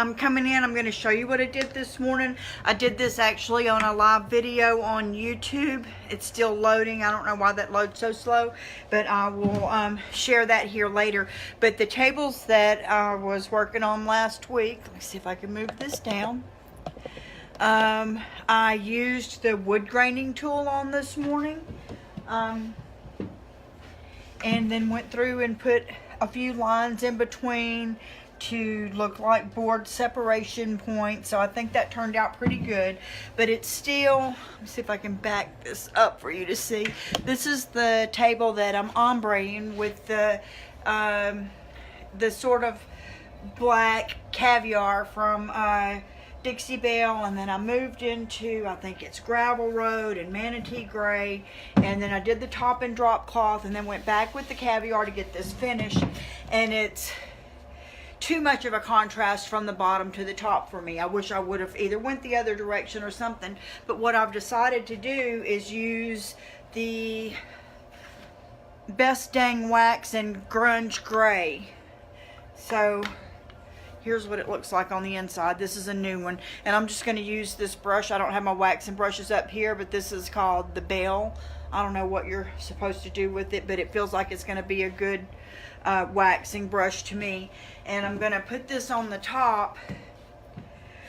I'm coming in. I'm going to show you what I did this morning. I did this actually on a live video on YouTube. It's still loading. I don't know why that loads so slow, but I will share that here later. But the tables that I was working on last week, let me see if I can move this down. I used the wood graining tool on this morning, and then went through and put a few lines in between to look like board separation points. So I think that turned out pretty good, but it's still, let me see if I can back this up for you to see. This is the table that I'm ombreing with the sort of black caviar from Dixie Belle, and then I moved into, I think it's Gravel Road and Manatee Gray, and then I did the top and drop cloth, and then went back with the caviar to get this finished. And it's too much of a contrast from the bottom to the top for me. I wish I would have either went the other direction or something, but what I've decided to do is use the Best Dang Wax in Grunge Gray. So here's what it looks like on the inside. This is a new one, and I'm just going to use this brush. I don't have my waxing brushes up here, but this is called the Belle. I don't know what you're supposed to do with it, but it feels like it's going to be a good waxing brush to me. And I'm going to put this on the top,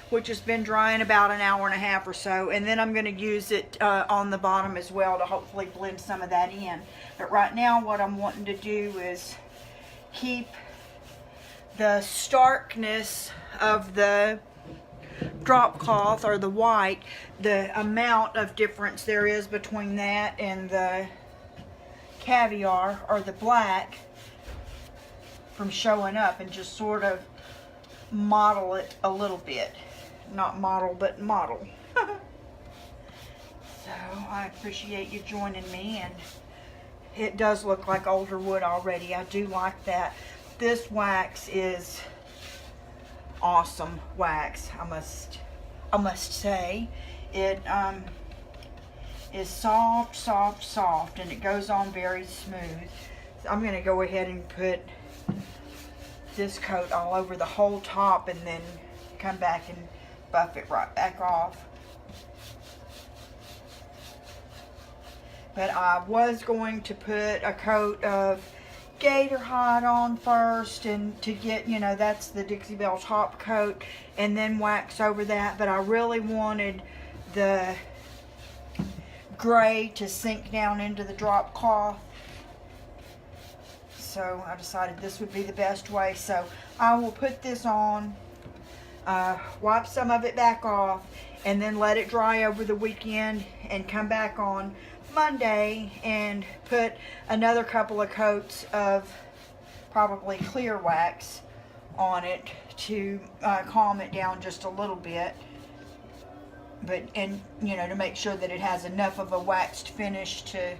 which has been drying about an hour and a half or so, and then I'm going to use it on the bottom as well to hopefully blend some of that in. But right now what I'm wanting to do is keep the starkness of the drop cloth or the white, the amount of difference there is between that and the caviar or the black from showing up, and just sort of model it a little bit. Not model, but model. So I appreciate you joining me, and it does look like older wood already. I do like that. This wax is awesome wax, I must say. It is soft, and it goes on very smooth. So I'm going to go ahead and put this coat all over the whole top, and then come back and buff it right back off. But I was going to put a coat of gator hide on first, and to get, you know, that's the Dixie Belle top coat, and then wax over that. But I really wanted the gray to sink down into the drop cloth, so I decided this would be the best way. So I will put this on, wipe some of it back off, and then let it dry over the weekend, and come back on Monday and put another couple of coats of probably clear wax on it to calm it down just a little bit, and you know, to make sure that it has enough of a waxed finish to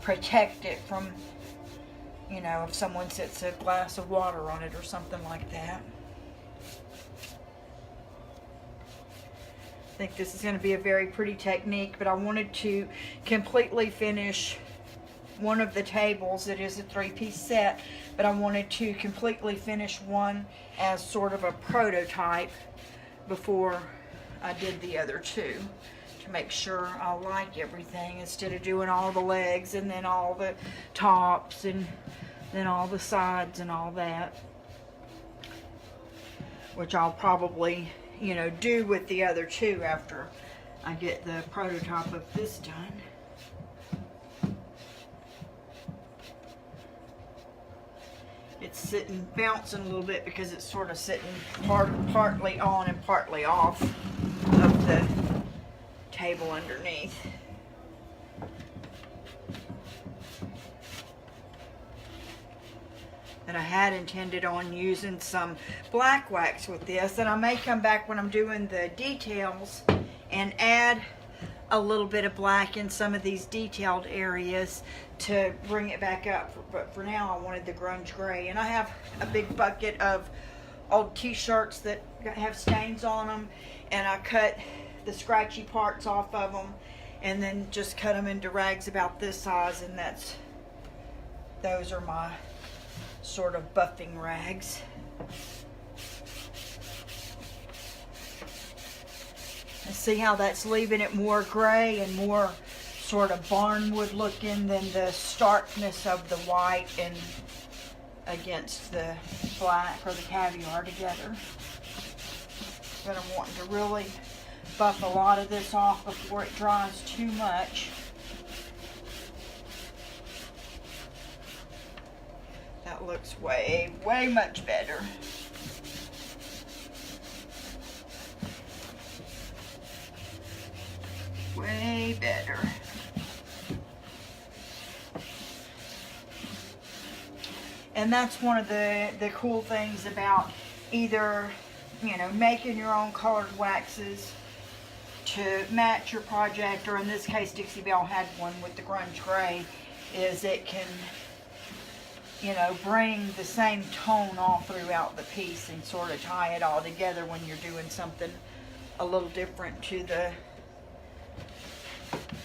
protect it from, you know, if someone sets a glass of water on it or something like that. I think this is going to be a very pretty technique, but I wanted to completely finish one of the tables. It is a 3-piece set, but I wanted to completely finish one as sort of a prototype before I did the other two, to make sure I like everything, instead of doing all the legs and then all the tops and then all the sides and all that, which I'll probably, you know, do with the other two after I get the prototype of this done. It's sitting, bouncing a little bit because it's sort of sitting partly on and partly off of the table underneath. And I had intended on using some black wax with this, and I may come back when I'm doing the details and add a little bit of black in some of these detailed areas to bring it back up. But for now I wanted the grunge gray, and I have a big bucket of old t-shirts that have stains on them, and I cut the scratchy parts off of them and then just cut them into rags about this size, and those are my sort of buffing rags. And see how that's leaving it more gray and more sort of barnwood looking than the starkness of the white and against the black or the caviar together. But I'm wanting to really buff a lot of this off before it dries too much. That looks way, way much better. Way better. And that's one of the cool things about either, you know, making your own colored waxes to match your project, or in this case Dixie Belle had one with the grunge gray, is it can, you know, bring the same tone all throughout the piece and sort of tie it all together when you're doing something a little different to the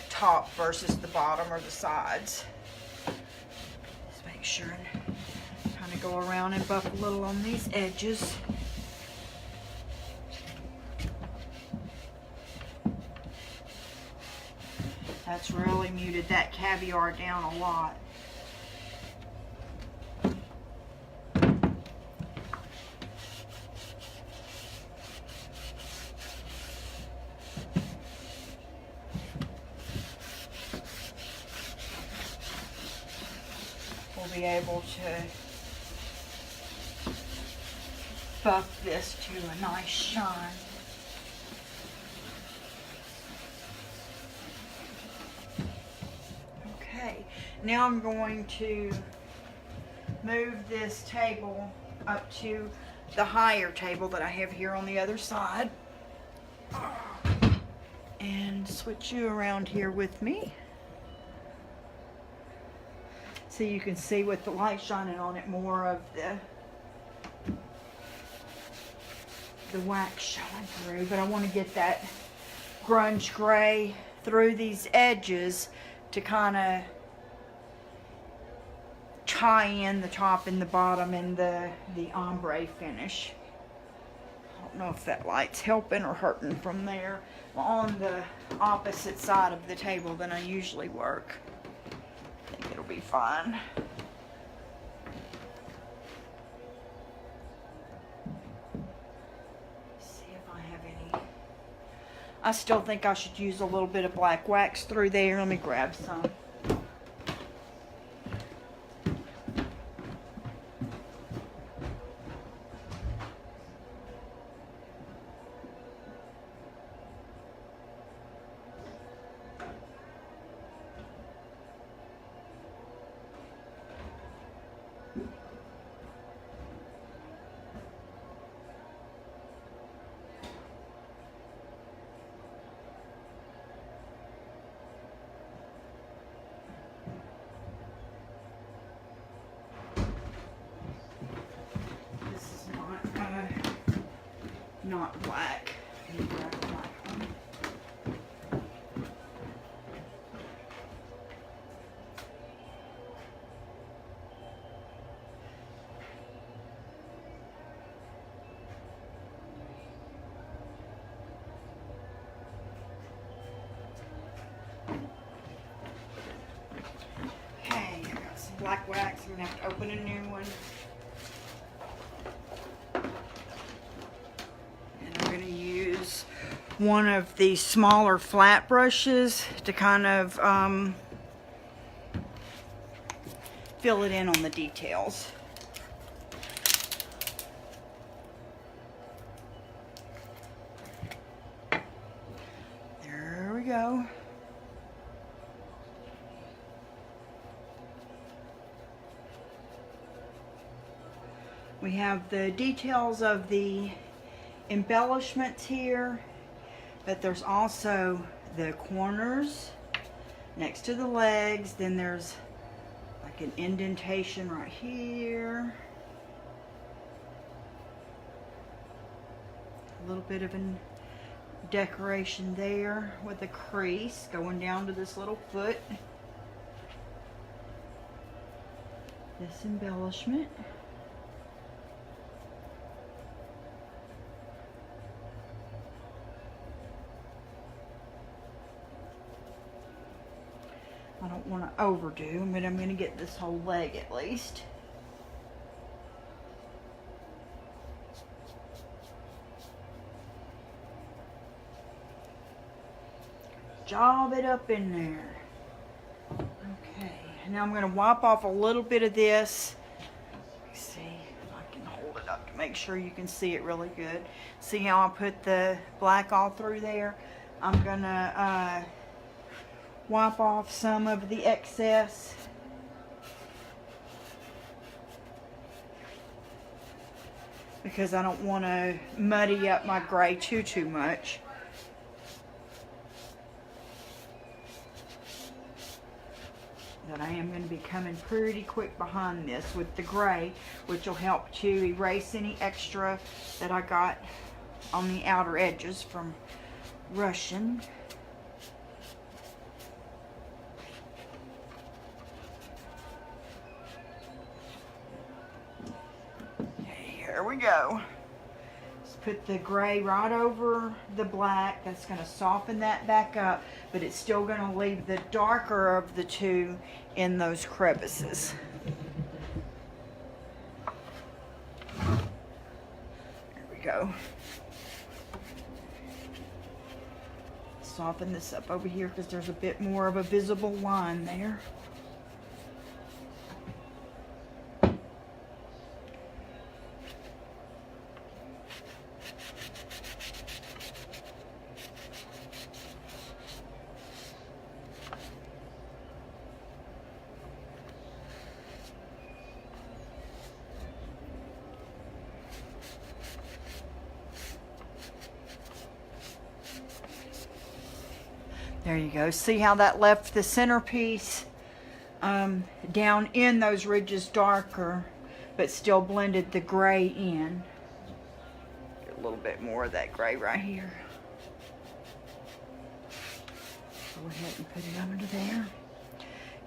top versus the bottom or the sides. Just make sure and kind of go around and buff a little on these edges. That's really muted that caviar down a lot. We'll be able to buff this to a nice shine. Okay, now I'm going to move this table up to the higher table that I have here on the other side and switch you around here with me so you can see with the light shining on it more of the wax shine through. But I want to get that grunge gray through these edges to kind of tie in the top and the bottom and the ombre finish. I don't know if that light's helping or hurting from there. I'm on the opposite side of the table than I usually work. I think it'll be fine. See if I have any. I still think I should use a little bit of black wax through there. Let me grab some. Not black. Okay, I got some black wax. I'm gonna have to open a new one. One of the smaller flat brushes to kind of fill it in on the details. There we go. We have the details of the embellishments here. But there's also the corners next to the legs. Then there's like an indentation right here. A little bit of a decoration there with a crease going down to this little foot. This embellishment. don't want to overdo, but I'm going to get this whole leg at least. Job it up in there. Okay, now I'm going to wipe off a little bit of this. Let's see if I can hold it up to make sure you can see it really good. See how I put the black all through there? I'm going to wipe off some of the excess. Because I don't want to muddy up my gray too much. But I am going to be coming pretty quick behind this with the gray, which will help to erase any extra that I got on the outer edges from rushing. Okay, here we go. Let's put the gray right over the black. That's going to soften that back up, but it's still going to leave the darker of the two in those crevices. There we go. Soften this up over here because there's a bit more of a visible line there. There you go. See how that left the centerpiece down in those ridges darker, but still blended the gray in. Get a little bit more of that gray right here. Go ahead and put it under there.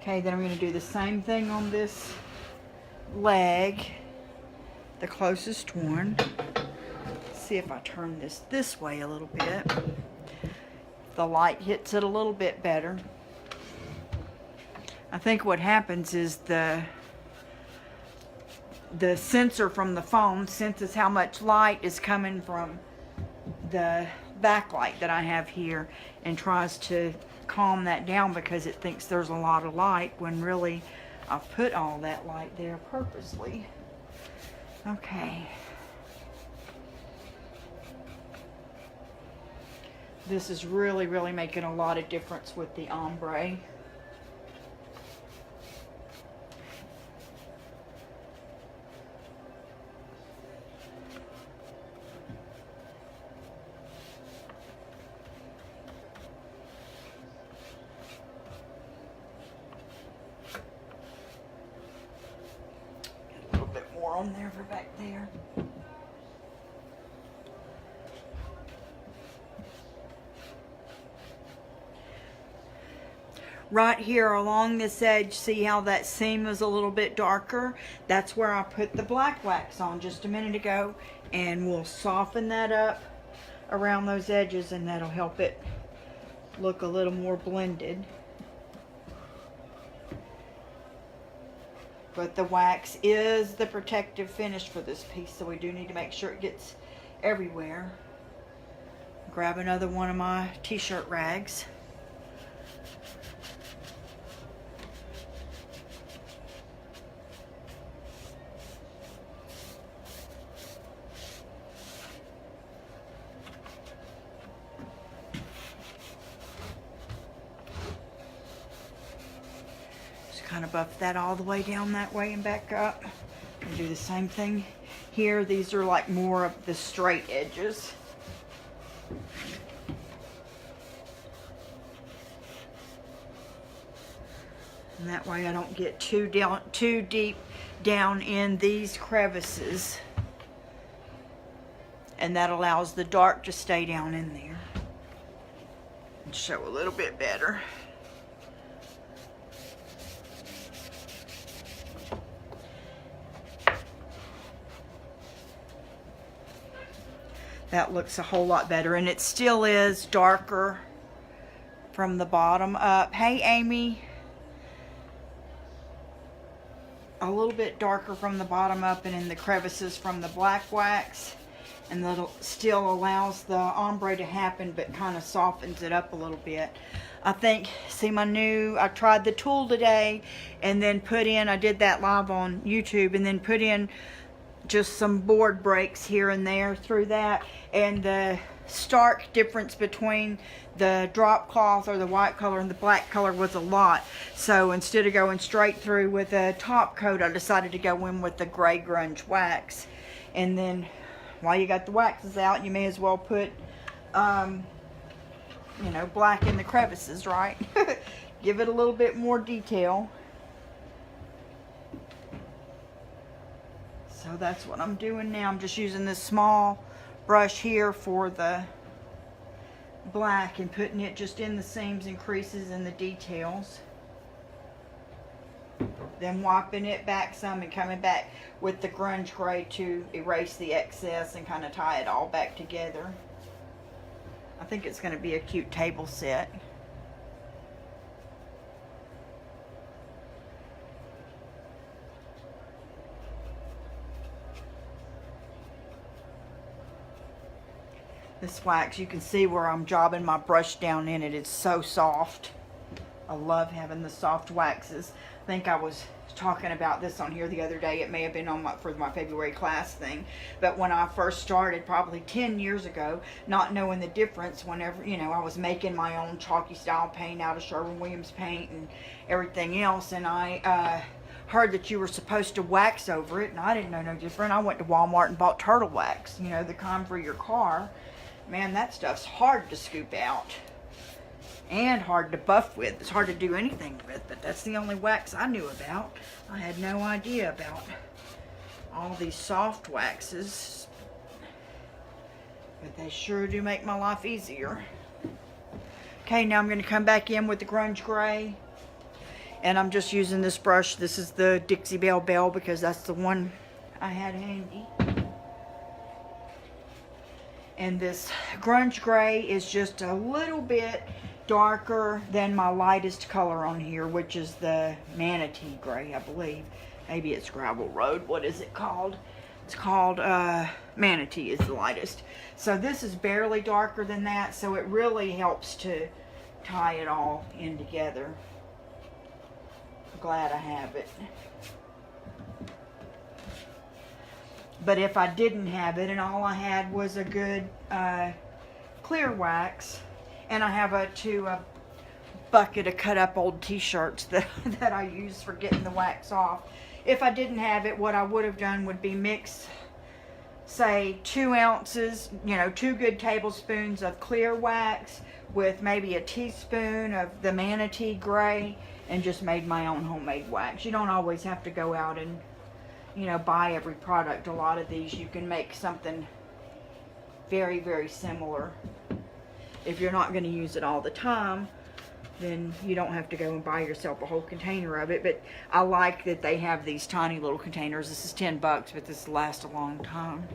Okay, then I'm going to do the same thing on this leg, the closest one. See if I turn this way a little bit. The light hits it a little bit better. I think what happens is the sensor from the phone senses how much light is coming from the backlight that I have here and tries to calm that down because it thinks there's a lot of light when really I've put all that light there purposely. Okay. This is really making a lot of difference with the ombre. Get a little bit more on there for back there. Right here along this edge, see how that seam is a little bit darker? That's where I put the black wax on just a minute ago, and we'll soften that up around those edges, and that'll help it look a little more blended. But the wax is the protective finish for this piece, so we do need to make sure it gets everywhere. Grab another one of my t-shirt rags. Kind of buff that all the way down that way and back up. And do the same thing here. These are like more of the straight edges. And that way I don't get too deep down in these crevices. And that allows the dark to stay down in there and show a little bit better. That looks a whole lot better, and it still is darker from the bottom up. Hey, Amy. a little bit darker from the bottom up and in the crevices from the black wax. And that still allows the ombre to happen, but kind of softens it up a little bit. I think, see my new, I tried the tool today and then put in, I did that live on YouTube, and then put in just some board breaks here and there through that. And the stark difference between the drop cloth or the white color and the black color was a lot. So instead of going straight through with a top coat, I decided to go in with the gray grunge wax. And then while you got the waxes out, you may as well put, you know, black in the crevices, right? Give it a little bit more detail. So that's what I'm doing now. I'm just using this small brush here for the black and putting it just in the seams and creases and the details. Then wiping it back some and coming back with the grunge gray to erase the excess and kind of tie it all back together. I think it's going to be a cute table set. This wax, you can see where I'm jobbing my brush down in it. It's so soft. I love having the soft waxes. I think I was talking about this on here the other day. It may have been on for my February class thing. But when I first started, probably 10 years ago, not knowing the difference, whenever, you know, I was making my own chalky style paint out of Sherwin-Williams paint and everything else. And I heard that you were supposed to wax over it. And I didn't know no different. I went to Walmart and bought turtle wax, you know, the kind for your car. Man, that stuff's hard to scoop out. And hard to buff with. It's hard to do anything with, but that's the only wax I knew about. I had no idea about all these soft waxes. But they sure do make my life easier. Okay, now I'm going to come back in with the grunge gray. And I'm just using this brush. This is the Dixie Belle because that's the one I had handy. And this grunge gray is just a little bit darker than my lightest color on here, which is the manatee gray, I believe. Maybe it's gravel road. What is it called? It's called manatee is the lightest. So this is barely darker than that, so it really helps to tie it all in together. I'm glad I have it. But if I didn't have it and all I had was a good clear wax, and I have a bucket of cut up old t-shirts that I use for getting the wax off. If I didn't have it, what I would have done would be mix, say 2 ounces, you know, 2 good tablespoons of clear wax with maybe a teaspoon of the manatee gray, and just made my own homemade wax. You don't always have to go out and, you know, buy every product. A lot of these you can make something very, very similar. If you're not going to use it all the time, then you don't have to go and buy yourself a whole container of it. But I like that they have these tiny little containers. This is $10, but this lasts a long time.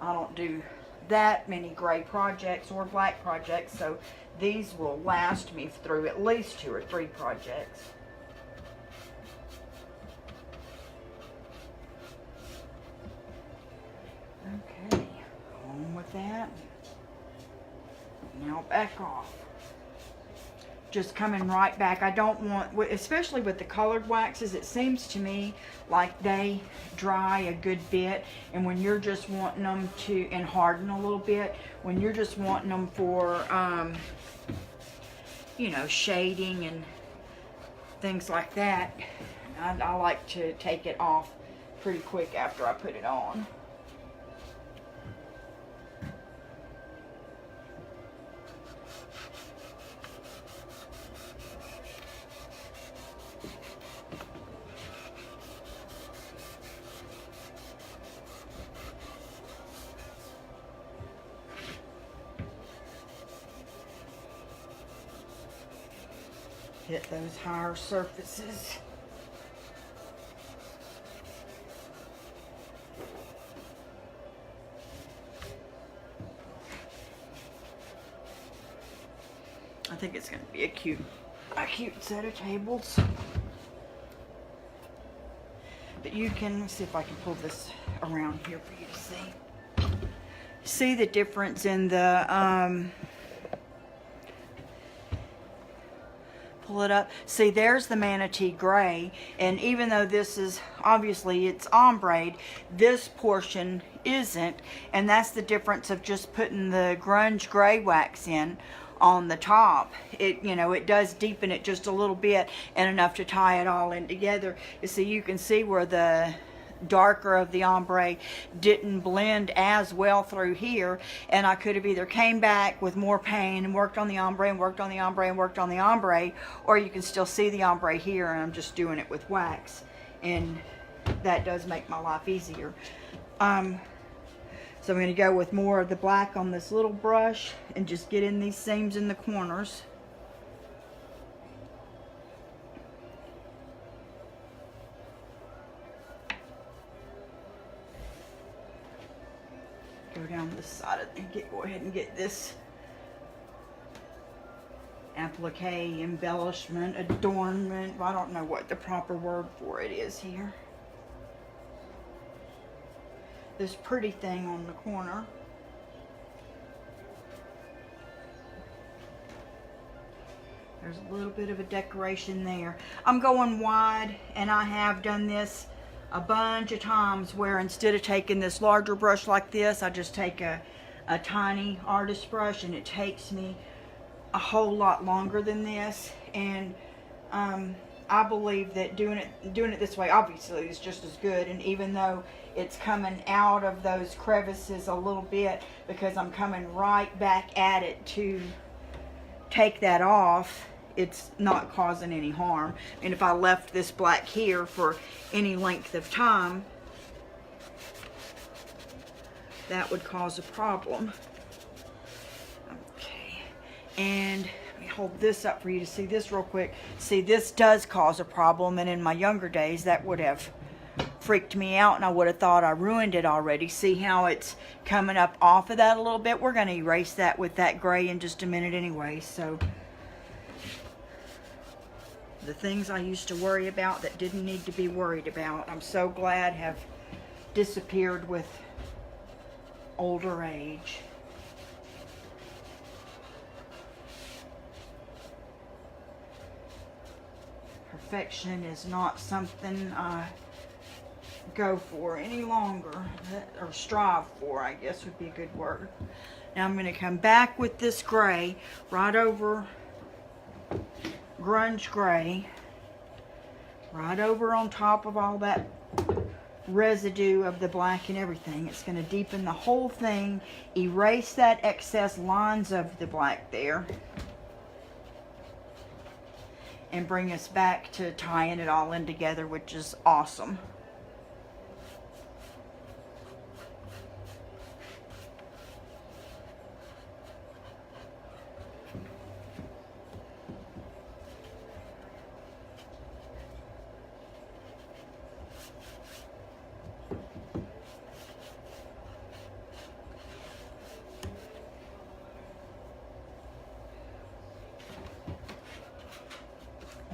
I don't do that many gray projects or black projects, so these will last me through at least 2 or 3 projects. Okay, on with that. Now back off. Just coming right back. I don't want, especially with the colored waxes, it seems to me like they dry a good bit, and when you're just wanting them to, and harden a little bit, when you're just wanting them for, you know, shading and things like that, I like to take it off pretty quick after I put it on. Hit those higher surfaces. think it's going to be a cute set of tables. But you can see if I can pull this around here for you to see. See the difference in the pull it up. See, there's the manatee gray, and even though this is obviously it's ombre, this portion isn't, and that's the difference of just putting the grunge gray wax in on the top. It, you know, it does deepen it just a little bit and enough to tie it all in together. You see, you can see where the darker of the ombre didn't blend as well through here, and I could have either came back with more paint and worked on the ombre and worked on the ombre and worked on the ombre, or you can still see the ombre here, and I'm just doing it with wax, and that does make my life easier. So I'm going to go with more of the black on this little brush and just get in these seams in the corners. Go down this side and go ahead and get this applique, embellishment, adornment. I don't know what the proper word for it is here. This pretty thing on the corner. There's a little bit of a decoration there. I'm going wide, and I have done this a bunch of times where instead of taking this larger brush like this, I just take a tiny artist brush, and it takes me a whole lot longer than this. And I believe that doing it this way obviously is just as good. And even though it's coming out of those crevices a little bit, because I'm coming right back at it to take that off, it's not causing any harm. And if I left this black here for any length of time, that would cause a problem. Okay, and let me hold this up for you to see this real quick. See, this does cause a problem, and in my younger days that would have freaked me out, and I would have thought I ruined it already. See how it's coming up off of that a little bit? We're going to erase that with that gray in just a minute anyway. So the things I used to worry about that didn't need to be worried about, I'm so glad have disappeared with older age. Perfection is not something I go for any longer, or strive for, I guess would be a good word. Now I'm going to come back with this gray right over grunge gray, right over on top of all that residue of the black and everything. It's going to deepen the whole thing, erase that excess lines of the black there, and bring us back to tying it all in together, which is awesome.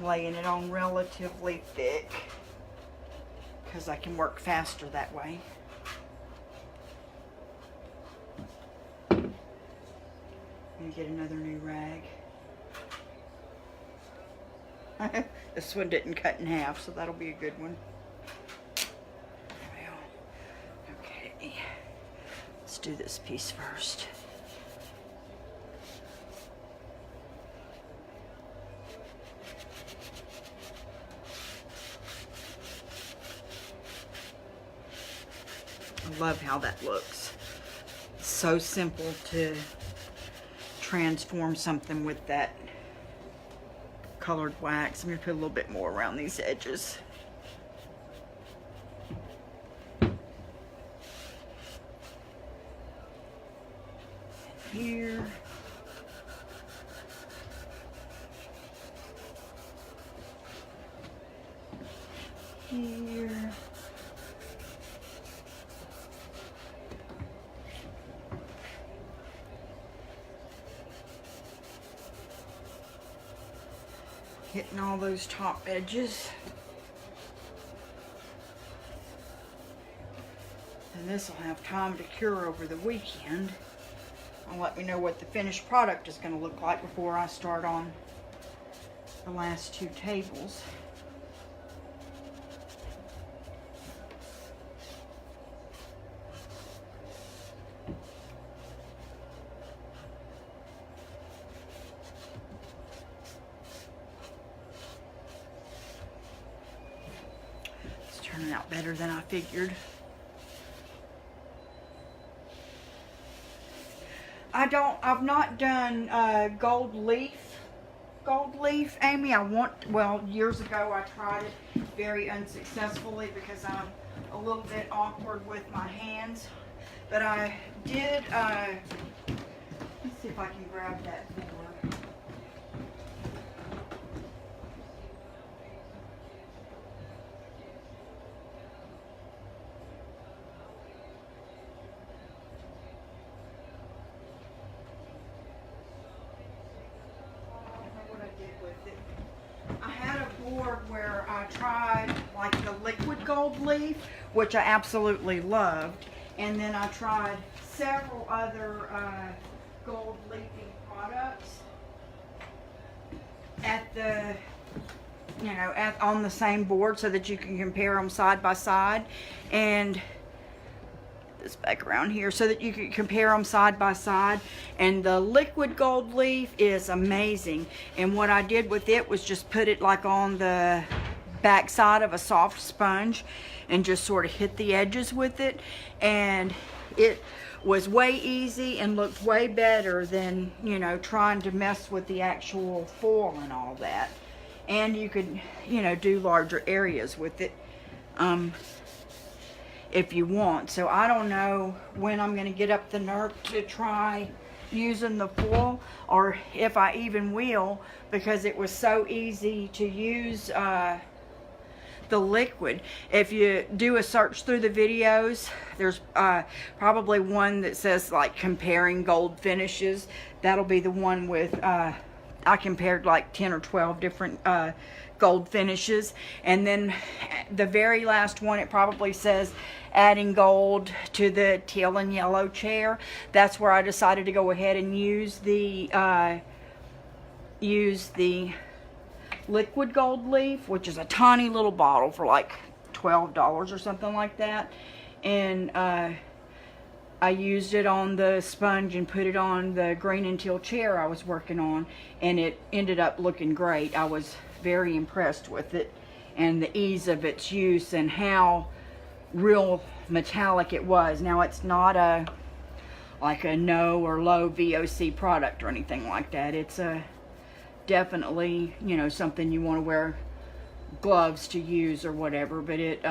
Laying it on relatively thick because I can work faster that way. Let me get another new rag. This one didn't cut in half, so that'll be a good one. Well, okay, let's do this piece first. I love how that looks. It's so simple to transform something with that colored wax. I'm going to put a little bit more around these edges. Here. Here. Hitting all those top edges. And this will have time to cure over the weekend. And let me know what the finished product is going to look like before I start on the last 2 tables. It's turning out better than I figured. I've not done gold leaf, Amy. Well, years ago I tried it very unsuccessfully because I'm a little bit awkward with my hands. But I did, let's see if I can grab that board. Where I tried like the liquid gold leaf, which I absolutely loved, and then I tried several other gold leafing products at the, on the same board so that you can compare them side by side, and this back around here so that you can compare them side by side. And the liquid gold leaf is amazing, and what I did with it was just put it like on the back side of a soft sponge and just sort of hit the edges with it, and it was way easy and looked way better than trying to mess with the actual foil and all that. And you could do larger areas with it if you want. So I don't know when I'm going to get up the nerve to try using the foil, or if I even will, because it was so easy to use the liquid. If you do a search through the videos, there's probably one that says like comparing gold finishes. That'll be the one with I compared like 10 or 12 different gold finishes, and then the very last one, it probably says adding gold to the teal and yellow chair. That's where I decided to go ahead and use the liquid gold leaf, which is a tiny little bottle for like $12 or something like that. And I used it on the sponge and put it on the green and teal chair I was working on, and it ended up looking great. I was very impressed with it and the ease of its use and how real metallic it was. Now, it's not like a no or low VOC product or anything like that. It's definitely something you want to wear gloves to use or whatever, but it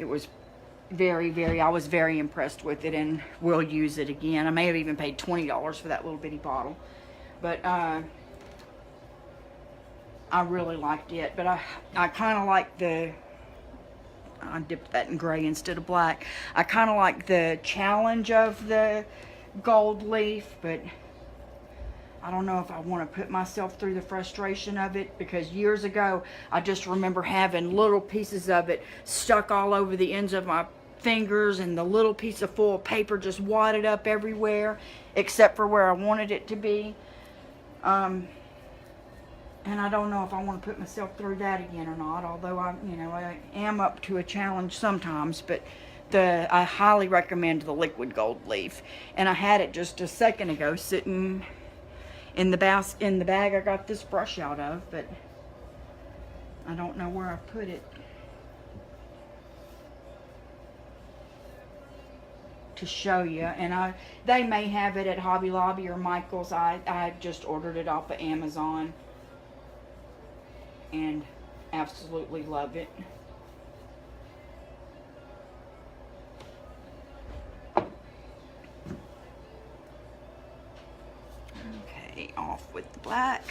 was I was very impressed with it, and will use it again. I may have even paid $20 for that little bitty bottle, but I really liked it. But I kind of like I dipped that in gray instead of black. I kind of like the challenge of the gold leaf, but I don't know if I want to put myself through the frustration of it, because years ago I just remember having little pieces of it stuck all over the ends of my fingers, and the little piece of foil paper just wadded up everywhere except for where I wanted it to be. And I don't know if I want to put myself through that again or not, although I am up to a challenge sometimes. But I highly recommend the liquid gold leaf, and I had it just a second ago sitting in the bag I got this brush out of, but I don't know where I put it to show you. And they may have it at Hobby Lobby or Michael's. I just ordered it off of Amazon and absolutely love it. Okay, off with the black.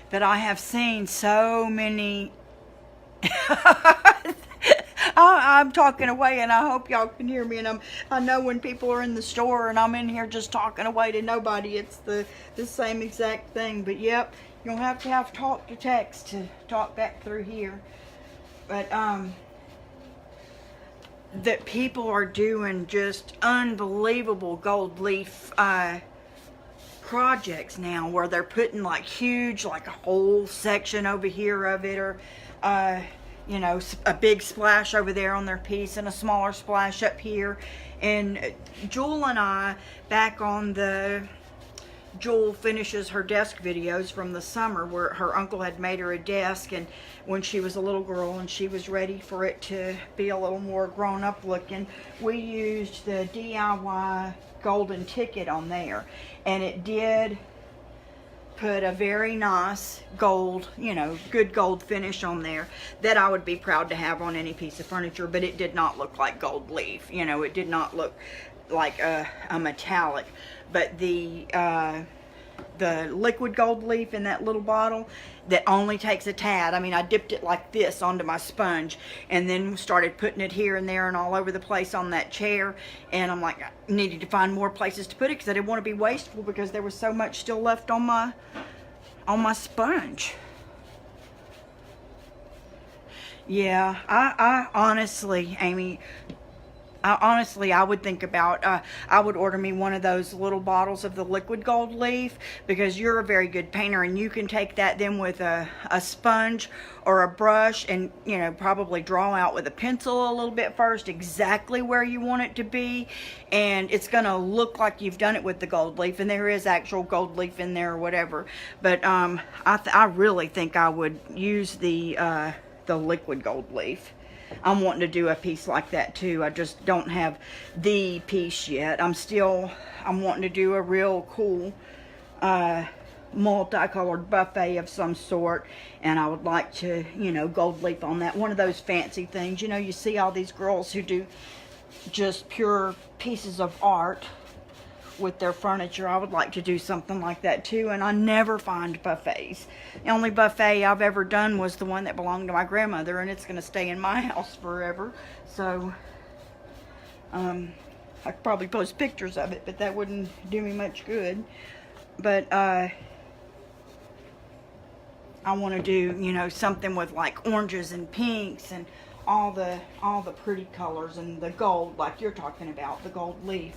But I have seen so many I'm talking away, and I hope y'all can hear me. And I know when people are in the store and I'm in here just talking away to nobody, it's the same exact thing. But yep, you'll have to talk to text to talk back through here. But that people are doing just unbelievable gold leaf projects now, where they're putting like huge, like a whole section over here of it, or you know, a big splash over there on their piece and a smaller splash up here. And Jewel and I, back on the Jewel finishes her desk videos from the summer, where her uncle had made her a desk, and when she was a little girl and she was ready for it to be a little more grown up looking, we used the DIY golden ticket on there, and it did put a very nice gold, you know, good gold finish on there that I would be proud to have on any piece of furniture. But it did not look like gold leaf, you know, it did not look like a metallic. But the liquid gold leaf in that little bottle that only takes a tad, I mean, I dipped it like this onto my sponge and then started putting it here and there and all over the place on that chair. And I'm like, I needed to find more places to put it because I didn't want to be wasteful, because there was so much still left on my sponge. Yeah, I honestly, Amy, I would think about, I would order me one of those little bottles of the liquid gold leaf, because you're a very good painter and you can take that then with a sponge or a brush and, you know, probably draw out with a pencil a little bit first exactly where you want it to be, and it's going to look like you've done it with the gold leaf, and there is actual gold leaf in there or whatever. But I really think I would use the liquid gold leaf. I'm wanting to do a piece like that too. I just don't have the piece yet. I'm wanting to do a real cool multicolored buffet of some sort, and I would like to, you know, gold leaf on that. One of those fancy things, you know, you see all these girls who do just pure pieces of art with their furniture. I would like to do something like that too, and I never find buffets. The only buffet I've ever done was the one that belonged to my grandmother, and it's going to stay in my house forever. So I could probably post pictures of it, but that wouldn't do me much good. But I want to do, you know, something with like oranges and pinks and all the pretty colors and the gold, like you're talking about, the gold leaf.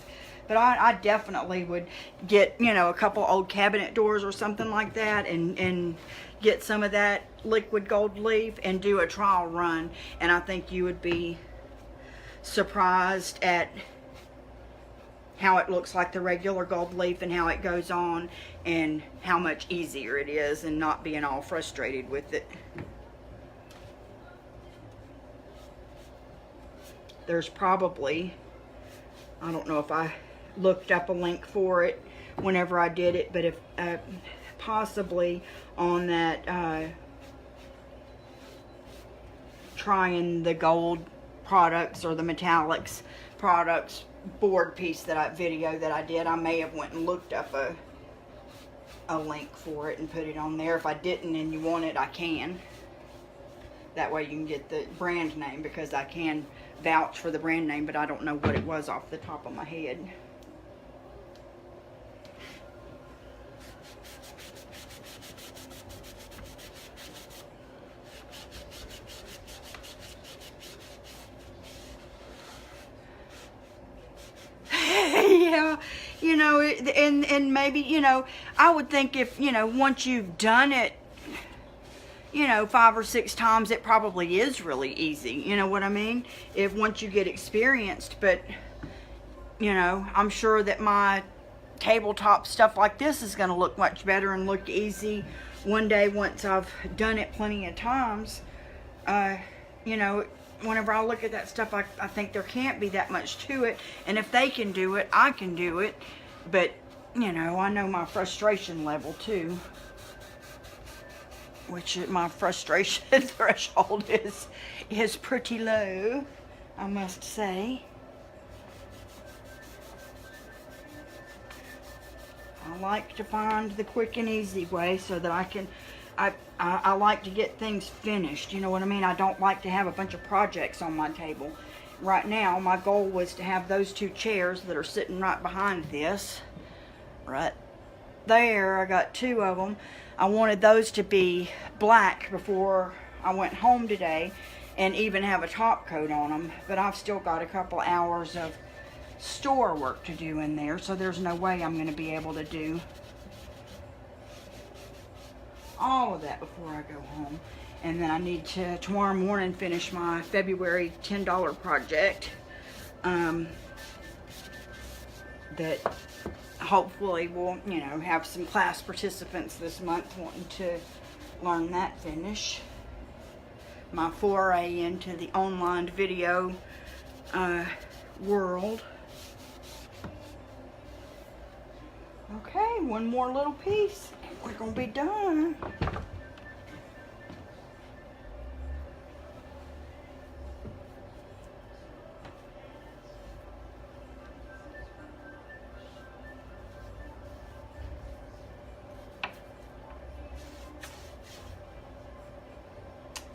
But I definitely would get, you know, a couple old cabinet doors or something like that, and get some of that liquid gold leaf and do a trial run. And I think you would be surprised at how it looks like the regular gold leaf and how it goes on, and how much easier it is, and not being all frustrated with it. There's probably, I don't know if I looked up a link for it whenever I did it, but if possibly on that trying the gold products or the metallics products board piece video that I did, I may have went and looked up a link for it and put it on there. If I didn't and you want it, I can. That way you can get the brand name, because I can vouch for the brand name, but I don't know what it was off the top of my head. Yeah, you know, and maybe, you know, I would think if, you know, once you've done it, you know, 5 or 6 times, it probably is really easy. You know what I mean? If once you get experienced. But, you know, I'm sure that my tabletop stuff like this is going to look much better and look easy one day once I've done it plenty of times. You know, whenever I look at that stuff, I think there can't be that much to it. And if they can do it, I can do it. But, you know, I know my frustration level too. Which my frustration threshold is pretty low, I must say. I like to find the quick and easy way so that I I like to get things finished, you know what I mean? I don't like to have a bunch of projects on my table. Right now, my goal was to have those 2 chairs that are sitting right behind this, right there. I got 2 of them. I wanted those to be black before I went home today and even have a top coat on them, but I've still got a couple hours of store work to do in there, so there's no way I'm going to be able to do all of that before I go home. And then I need to tomorrow morning finish my February $10 project that hopefully will, you know, have some class participants this month wanting to learn that finish. My foray into the online video world. Okay, one more little piece and we're gonna be done.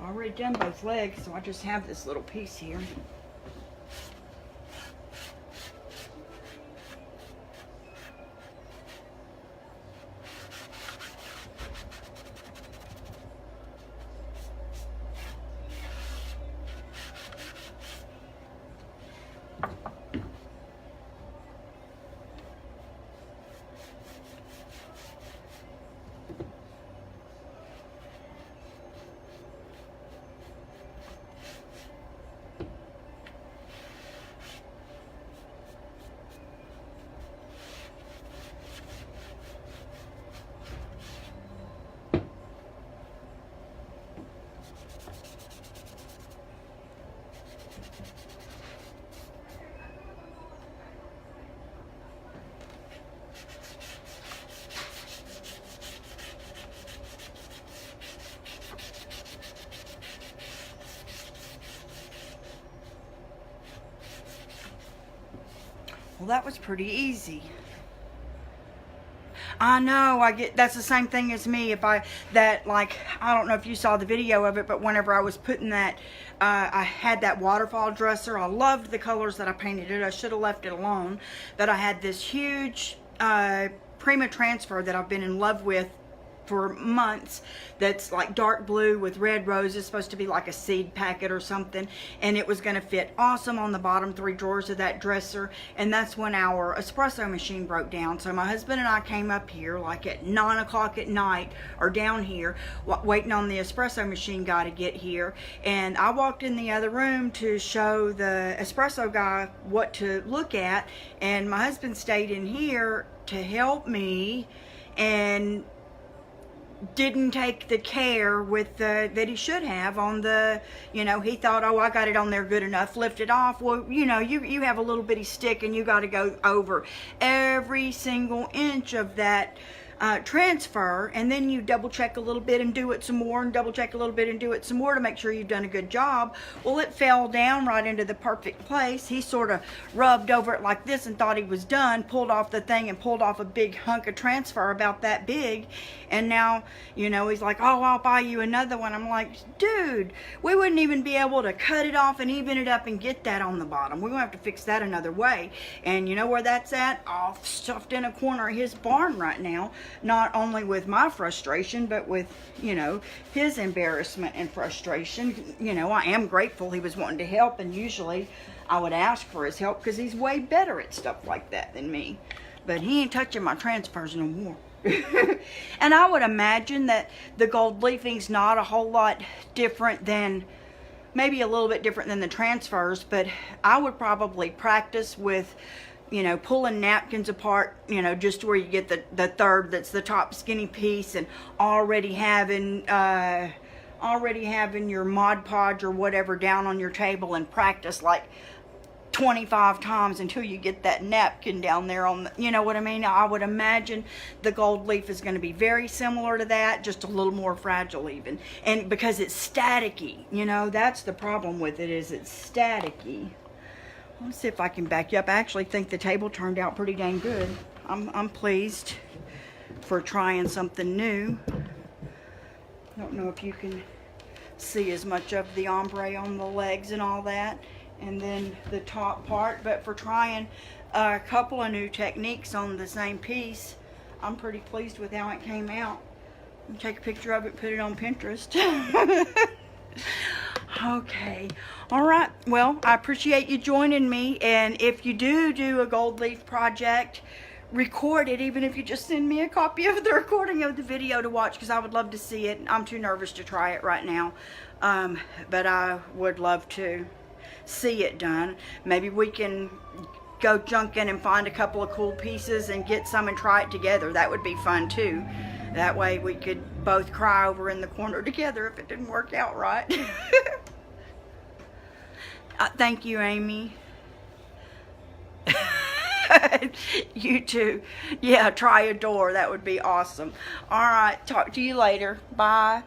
Already done both legs, so I just have this little piece here. Well, that was pretty easy. I know, that's the same thing as me. I don't know if you saw the video of it, but whenever I was putting that, I had that waterfall dresser. I loved the colors that I painted it. I should have left it alone. But I had this huge Prima transfer that I've been in love with for months, that's like dark blue with red roses, supposed to be like a seed packet or something, and it was going to fit awesome on the bottom 3 drawers of that dresser. And that's when our espresso machine broke down, so my husband and I came up here like at 9 o'clock at night, or down here waiting on the espresso machine guy to get here. And I walked in the other room to show the espresso guy what to look at, and my husband stayed in here to help me and didn't take the care with that he should have on the, you know, he thought, oh, I got it on there good enough, lift it off. Well, you know, you have a little bitty stick and you got to go over every single inch of that transfer, and then you double check a little bit and do it some more, and double check a little bit and do it some more to make sure you've done a good job. Well, it fell down right into the perfect place. He sort of rubbed over it like this and thought he was done, pulled off the thing and pulled off a big hunk of transfer about that big. And now, you know, he's like, oh, I'll buy you another one. I'm like, dude, we wouldn't even be able to cut it off and even it up and get that on the bottom. We're gonna have to fix that another way. And you know where that's at? Off, stuffed in a corner of his barn right now. Not only with my frustration, but with, you know, his embarrassment and frustration. You know, I am grateful he was wanting to help, and usually I would ask for his help because he's way better at stuff like that than me. But he ain't touching my transfers no more. And I would imagine that the gold leafing's not a whole lot different than, maybe a little bit different than the transfers, but I would probably practice with, you know, pulling napkins apart, you know, just where you get the third, that's the top skinny piece, and already having your Mod Podge or whatever down on your table, and practice like 25 times until you get that napkin down there on the, you know what I mean? I would imagine the gold leaf is going to be very similar to that, just a little more fragile even. And because it's staticky, you know, that's the problem with it, is it's staticky. Let's see if I can back you up. I actually think the table turned out pretty dang good. I'm pleased for trying something new. Don't know if you can see as much of the ombre on the legs and all that, and then the top part. But for trying a couple of new techniques on the same piece, I'm pretty pleased with how it came out. I'll take a picture of it, put it on Pinterest. Okay, all right, well, I appreciate you joining me, and if you do a gold leaf project, record it, even if you just send me a copy of the recording of the video to watch, because I would love to see it. I'm too nervous to try it right now, but I would love to see it done. Maybe we can go junking and find a couple of cool pieces and get some and try it together. That would be fun too. That way we could both cry over in the corner together if it didn't work out right. Thank you, Amy. You too. Yeah, try a door. That would be awesome. All right, talk to you later. Bye.